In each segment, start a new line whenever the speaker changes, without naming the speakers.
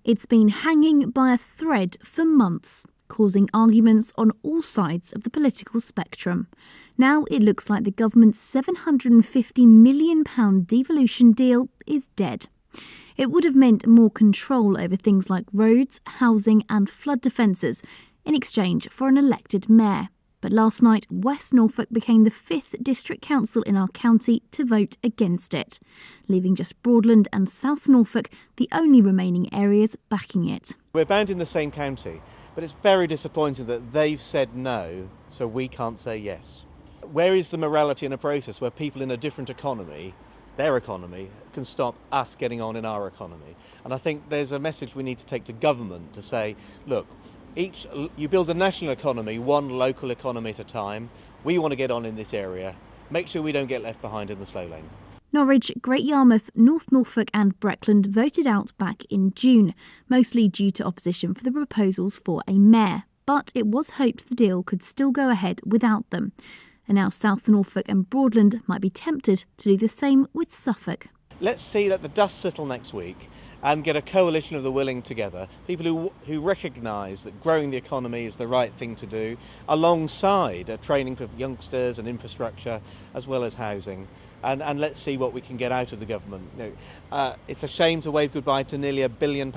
It's been hanging by a thread for months, causing arguments on all sides of the political spectrum. Now it looks like the government's £750 million devolution deal is dead. It would have meant more control over things like roads, housing and flood defences in exchange for an elected mayor. But last night, West Norfolk became the 5th district council in our county to vote against it, leaving just Broadland and South Norfolk the only remaining areas backing it.
We're bound in the same county, but it's very disappointing that they've said no, so we can't say yes. Where is the morality in a process where people in a different economy, their economy, can stop us getting on in our economy? And I think there's a message we need to take to government to say, look, you build a national economy, one local economy at a time. We want to get on in this area. Make sure we don't get left behind in the slow lane.
Norwich, Great Yarmouth, North Norfolk and Breckland voted out back in June, mostly due to opposition for the proposals for a mayor. But it was hoped the deal could still go ahead without them. And now South Norfolk and Broadland might be tempted to do the same with Suffolk.
Let's see that the dust settle next week and get a coalition of the willing together, people who recognise that growing the economy is the right thing to do, alongside training for youngsters and infrastructure, as well as housing. And let's see what we can get out of the government. It's a shame to wave goodbye to nearly £1 billion,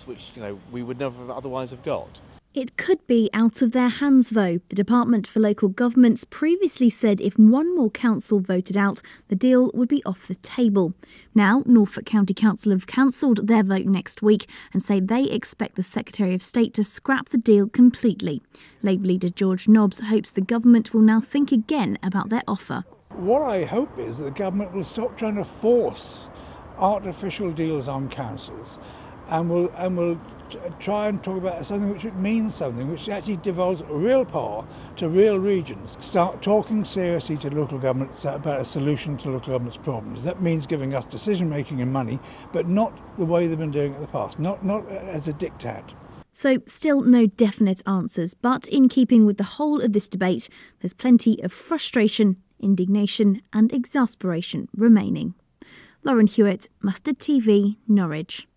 which we would never otherwise have got.
It could be out of their hands, though. The Department for Local Governments previously said if one more council voted out, the deal would be off the table. Now, Norfolk County Council have cancelled their vote next week and say they expect the Secretary of State to scrap the deal completely. Labour leader George Nobbs hopes the government will now think again about their offer.
What I hope is that the government will stop trying to force artificial deals on councils and will try and talk about something which means something, which actually devolves real power to real regions. Start talking seriously to local governments about a solution to local governments' problems. That means giving us decision-making and money, but not the way they've been doing it in the past, not as a diktat.
So still no definite answers, but in keeping with the whole of this debate, there's plenty of frustration, indignation and exasperation remaining. Lauren Hewitt, Mustard TV, Norwich.